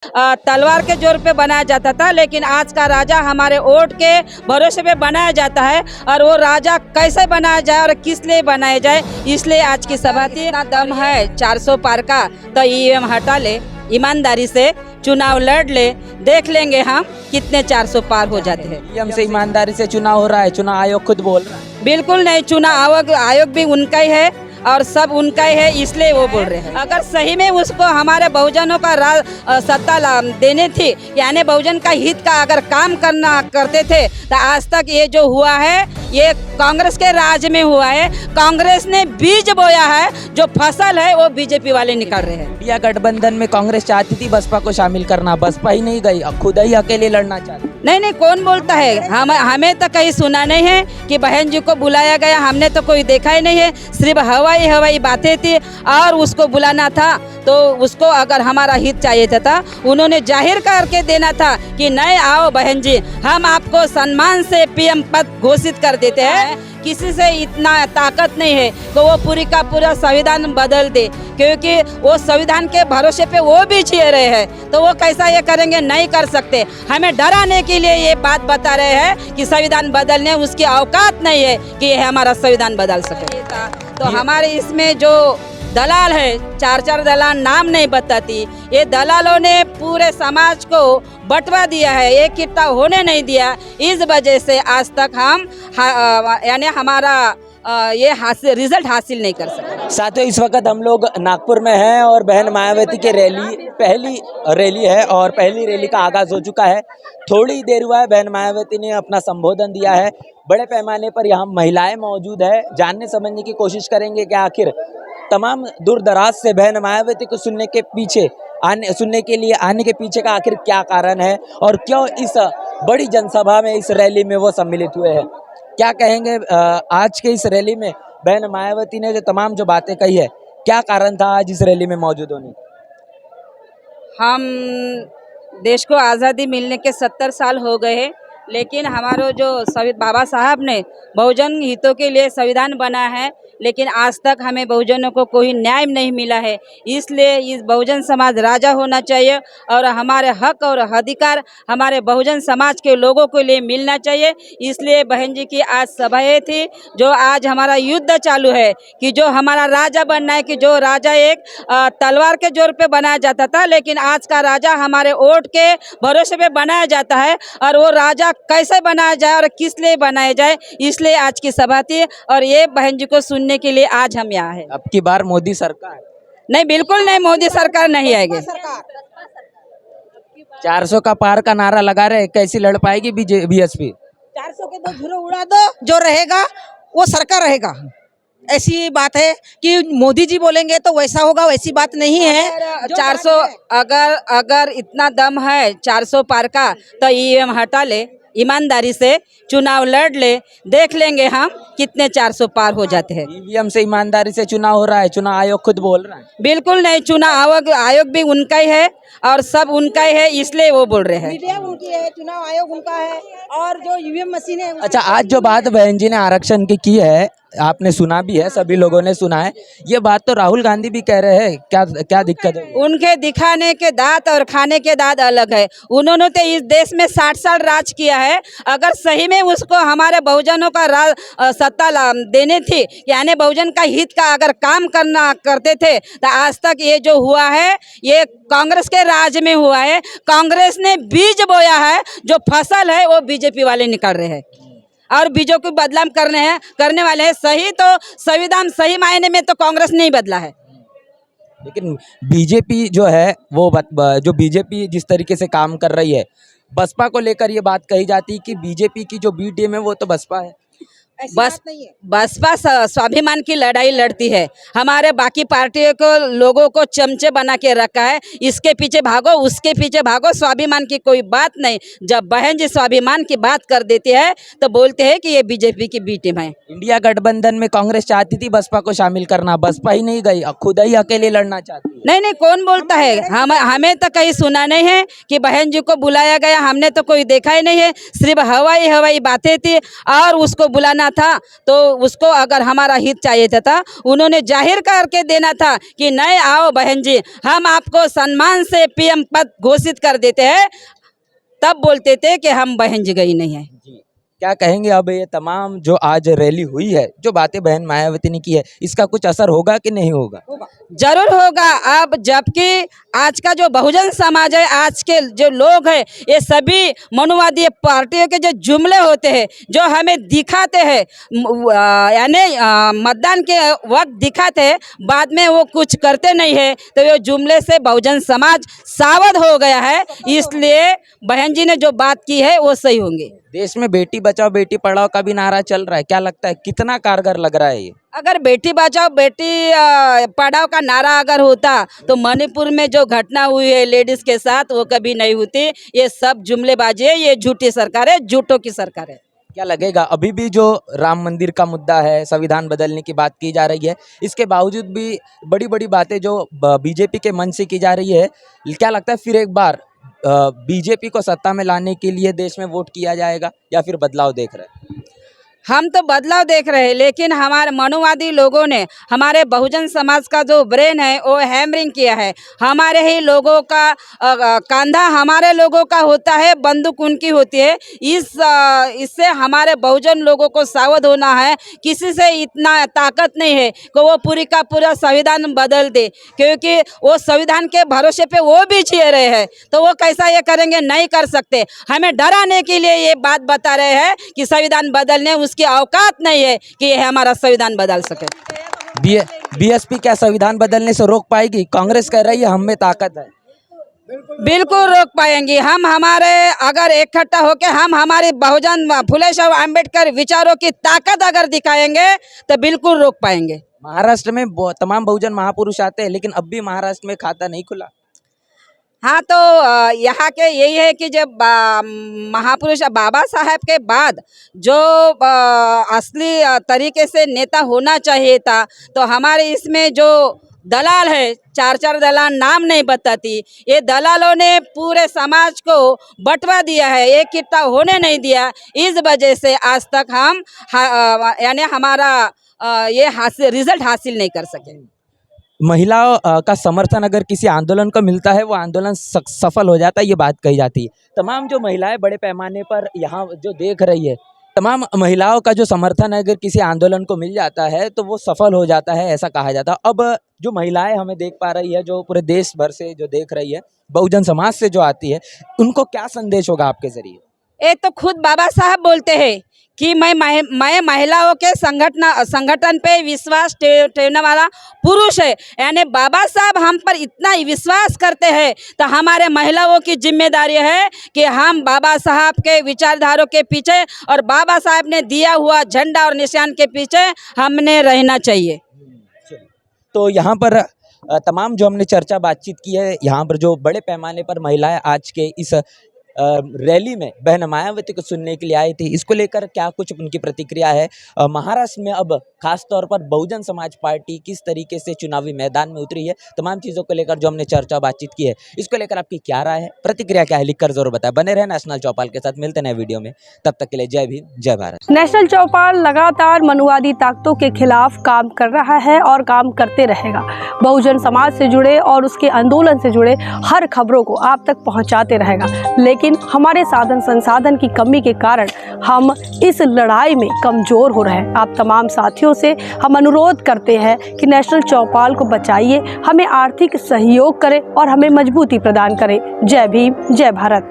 तलवार के जोर पे बनाया जाता था, लेकिन आज का राजा हमारे वोट के भरोसे पे बनाया जाता है। और वो राजा कैसे बनाया जाए और किस लिए बनाया जाए, इसलिए आज की सभा थी। इतना दम है 400 पार का, तो ईवीएम हटा ले, ईमानदारी से चुनाव लड़ ले, देख लेंगे हम कितने 400 पार हो जाते हैं। ईवीएम से ईमानदारी से चुनाव हो रहा है, चुनाव आयोग खुद बोल रहा है। बिल्कुल नहीं, चुनाव आयोग भी उनका ही है और सब उनका ही है, इसलिए वो बोल रहे हैं। अगर सही में उसको हमारे बहुजनों का सत्ता देने थी, यानी बहुजन का हित का अगर काम करते थे, तो आज तक ये जो हुआ है ये कांग्रेस के राज में हुआ है। कांग्रेस ने बीज बोया है, जो फसल है वो बीजेपी वाले निकाल रहे हैं। इंडिया गठबंधन में कांग्रेस चाहती थी बसपा को शामिल करना, बसपा ही नहीं गई, खुद ही अकेले लड़ना चाहती। नहीं, कौन बोलता है? हमें तो कहीं सुना नहीं है कि बहन जी को बुलाया गया, हमने तो कोई देखा ही नहीं है। सिर्फ हवाई बातें थी, और उसको बुलाना था तो उसको अगर हमारा हित चाहिए था, उन्होंने जाहिर करके देना था कि नहीं आओ बहन जी, हम आपको सम्मान से पीएम पद घोषित कर देते हैं। किसी से इतना ताकत नहीं है तो वो पूरी का पूरा संविधान बदल दे, क्योंकि वो संविधान के भरोसे पे वो भी जी रहे हैं, तो वो कैसा ये करेंगे? नहीं कर सकते। हमें डराने के लिए ये बात बता रहे हैं कि संविधान बदलने उसकी औकात नहीं है कि ये हमारा संविधान बदल सके। तो हमारे इसमें जो दलाल है, चार दलाल नाम नहीं बताती, ये दलालों ने पूरे समाज को बंटवा दिया है, एक इकट्ठा होने नहीं दिया। इस वजह से आज तक हम यानी हमारा ये रिजल्ट हासिल नहीं कर सके। साथियों, इस वक्त हम लोग नागपुर में हैं और बहन मायावती की पहली रैली है और पहली रैली का आगाज हो चुका है। थोड़ी देर हुआ है, बहन मायावती ने अपना संबोधन दिया है। बड़े पैमाने पर यहाँ महिलाएं मौजूद है, जानने समझने की कोशिश करेंगे कि आखिर तमाम दूर दराज से बहन मायावती को सुनने के लिए आने के पीछे का आखिर क्या कारण है और क्यों इस बड़ी जनसभा में, इस रैली में वो सम्मिलित हुए हैं। क्या कहेंगे आज के इस रैली में बहन मायावती ने तमाम जो बातें कही है, क्या कारण था आज इस रैली में मौजूद होने? हम देश को आज़ादी मिलने के 70 साल हो गए हैं, लेकिन हमारे जो बाबा साहब ने बहुजन हितों के लिए संविधान बना है, लेकिन आज तक हमें बहुजनों को कोई न्याय नहीं मिला है। इसलिए इस बहुजन समाज राजा होना चाहिए और हमारे हक और अधिकार हमारे बहुजन समाज के लोगों के लिए मिलना चाहिए। इसलिए बहन जी की आज सभाएं थी, जो आज हमारा युद्ध चालू है कि जो हमारा राजा बनना है, कि जो राजा एक तलवार के जोर पे बनाया जाता था, लेकिन आज का राजा हमारे वोट के भरोसे पे बनाया जाता है। और वो राजा कैसे बनाया जाए और किस लिए बनाया जाए, इसलिए आज की सभा थी और ये बहन जी को सुनने के लिए आज हम यहाँ हैं। अब की बार मोदी सरकार? नहीं, बिल्कुल नहीं, मोदी सरकार नहीं आएगी। 400 का पार का नारा लगा रहे, कैसी लड़ पाएगी बीएसपी? 400 के 2 झूरे उड़ा दो, जो रहेगा वो सरकार रहेगा। ऐसी बात है कि मोदी जी बोलेंगे तो वैसा होगा, वैसी बात नहीं है। 400 अगर इतना दम है 400 पार का, तो ईवीएम हटा ले, ईमानदारी से चुनाव लड़ ले, देख लेंगे हम कितने 400 पार हो जाते हैं। ईवीएम से ईमानदारी से चुनाव हो रहा है, चुनाव आयोग खुद बोल रहा है। बिल्कुल नहीं, चुनाव आयोग भी उनका ही है और सब उनका ही है, इसलिए वो बोल रहे हैं। मीडिया उनकी है, चुनाव आयोग उनका है, और जो ईवीएम मशीन है। अच्छा, आज जो बात बहन जी ने आरक्षण की है, आपने सुना भी है, सभी लोगों ने सुना है। ये बात तो राहुल गांधी भी कह रहे हैं, क्या दिक्कत है? उनके दिखाने के दांत और खाने के दांत अलग है। उन्होंने तो इस देश में 60 साल राज किया है। अगर सही में उसको हमारे बहुजनों का सत्ता देने थी, यानी बहुजन का हित का अगर काम करते थे, तो आज तक ये जो हुआ है ये कांग्रेस के राज में हुआ है। कांग्रेस ने बीज बोया है, जो फसल है वो बीजेपी वाले निकाल रहे हैं और बीजों को बदलाव करने वाले हैं। सही तो संविधान सही मायने में तो कांग्रेस नहीं बदला है, लेकिन बीजेपी जो है वो जो बीजेपी जिस तरीके से काम कर रही है, बसपा को लेकर ये बात कही जाती है कि बीजेपी की जो बी टीम है वो तो बसपा है। बसपा स्वाभिमान की लड़ाई लड़ती है। हमारे बाकी पार्टियों को लोगों को चमचे बना के रखा है, इसके पीछे भागो, उसके पीछे भागो, स्वाभिमान की कोई बात नहीं। जब बहन जी स्वाभिमान की बात कर देती है तो बोलते हैं कि ये बीजेपी की बी टीम है। इंडिया गठबंधन में कांग्रेस चाहती थी बसपा को शामिल करना, बसपा ही नहीं गई, खुद ही अकेले लड़ना चाहती है। नहीं नहीं, कौन बोलता है? हमें तो कहीं सुना नहीं है कि बहन जी को बुलाया गया, हमने तो कोई देखा ही नहीं है। सिर्फ हवाई बातें थी और उसको बुलाना था तो उसको अगर हमारा हित चाहिए था उन्होंने जाहिर करके देना था कि नहीं आओ बहन जी, हम आपको सम्मान से पीएम पद घोषित कर देते हैं, तब बोलते थे कि हम बहन जी गई नहीं है। जी, क्या कहेंगे अब ये तमाम जो आज रैली हुई है, जो बातें बहन मायावती ने की है, इसका कुछ असर होगा कि नहीं होगा? जरूर होगा। अब जबकि आज का जो बहुजन समाज है, आज के जो लोग हैं, ये सभी मनुवादी पार्टियों के जो जुमले होते हैं, जो हमें दिखाते हैं, यानी मतदान के वक्त दिखाते हैं, बाद में वो कुछ करते नहीं है, तो ये जुमले से बहुजन समाज सावध हो गया है। इसलिए बहन जी ने जो बात की है वो सही होंगे। देश में बेटी बचाओ बेटी पढ़ाओ का भी नारा चल रहा है, क्या लगता है कितना कारगर लग रहा है ये? अगर बेटी बचाओ बेटी पढ़ाओ का नारा अगर होता तो मणिपुर में जो घटना हुई है लेडीज के साथ वो कभी नहीं होती। ये सब जुमलेबाजी है, ये झूठी सरकार है, झूठों की सरकार है। क्या लगेगा अभी भी जो राम मंदिर का मुद्दा है, संविधान बदलने की बात की जा रही है, इसके बावजूद भी बड़ी बड़ी बातें जो बीजेपी के मन से की जा रही है, क्या लगता है फिर एक बार बीजेपी को सत्ता में लाने के लिए देश में वोट किया जाएगा या फिर बदलाव देख रहे हैं? हम तो बदलाव देख रहे हैं, लेकिन हमारे मनुवादी लोगों ने हमारे बहुजन समाज का जो ब्रेन है वो हैमरिंग किया है। हमारे ही लोगों का कंधा हमारे लोगों का होता है, बंदूक उनकी होती है। इससे हमारे बहुजन लोगों को सावध होना है। किसी से इतना ताकत नहीं है कि वो पूरी का पूरा संविधान बदल दे, क्योंकि वो संविधान के भरोसे पे वो भी जी रहे हैं, तो वो कैसा ये करेंगे? नहीं कर सकते। हमें डराने के लिए ये बात बता रहे हैं कि संविधान बदलने उसकी औकात नहीं है कि ये हमारा संविधान बदल सके। बीएसपी क्या संविधान बदलने से रोक पाएगी? कांग्रेस कह रही है हम में ताकत है। बिल्कुल रोक पाएंगे। हम हमारे अगर इकट्ठा होके हम हमारे बहुजन फुले शाह अम्बेडकर विचारों की ताकत अगर दिखाएंगे तो बिल्कुल रोक पाएंगे। महाराष्ट्र में तमाम बहुजन महापुरुष आते हैं, लेकिन अब भी महाराष्ट्र में खाता नहीं खुला। हाँ, तो यहाँ के यही है कि जब महापुरुष बाबा साहब के बाद जो असली तरीके से नेता होना चाहिए था, तो हमारे इसमें जो दलाल है, चार दलाल नाम नहीं बताती, ये दलालों ने पूरे समाज को बंटवा दिया है, एक इकट्ठा होने नहीं दिया। इस वजह से आज तक हम यानी हमारा ये रिजल्ट हासिल नहीं कर सके। महिलाओं का समर्थन अगर किसी आंदोलन को मिलता है, वो आंदोलन सफल हो जाता है, ये बात कही जाती है। तमाम जो महिलाएं बड़े पैमाने पर यहाँ जो देख रही है, तमाम महिलाओं का जो समर्थन है अगर किसी आंदोलन को मिल जाता है तो वो सफल हो जाता है, ऐसा कहा जाता है। अब जो महिलाएं हमें देख पा रही है, जो पूरे देश भर से जो देख रही है, बहुजन समाज से जो आती है, उनको क्या संदेश होगा आपके जरिए? ये तो खुद बाबा साहब बोलते हैं कि मैं महिलाओं के संगठन पे विश्वास ठेवने वाला पुरुष है। यानी बाबा साहब हम पर इतना विश्वास करते हैं, तो हमारे महिलाओं की जिम्मेदारी है कि हम बाबा साहब के विचारधारों के पीछे और बाबा साहब ने दिया हुआ झंडा और निशान के पीछे हमने रहना चाहिए। तो यहाँ पर तमाम जो हमने चर्चा बातचीत की है, यहाँ पर जो बड़े पैमाने पर महिलाएं आज के इस रैली में बहन मायावती को सुनने के लिए आई थी, इसको लेकर क्या कुछ उनकी प्रतिक्रिया है? महाराष्ट्र में अब खास तौर पर बहुजन समाज पार्टी किस तरीके से चुनावी मैदान में उतरी है, तमाम चीज़ों को लेकर जो हमने चर्चा बातचीत की है, इसको लेकर आपकी क्या राय है, प्रतिक्रिया क्या है, लिखकर जरूर बताएं। बने रहे नेशनल चौपाल के साथ, मिलते हैं वीडियो में, तब तक के लिए जय भीम जय भारत। नेशनल चौपाल लगातार मनुवादी ताकतों के खिलाफ काम कर रहा है और काम करते रहेगा। बहुजन समाज से जुड़े और उसके आंदोलन से जुड़े हर खबरों को आप तक पहुंचाते रहेगा, लेकिन हमारे साधन संसाधन की कमी के कारण हम इस लड़ाई में कमजोर हो रहे हैं। आप तमाम साथियों से हम अनुरोध करते हैं कि नेशनल चौपाल को बचाइए, हमें आर्थिक सहयोग करें और हमें मजबूती प्रदान करें। जय भीम जय भारत।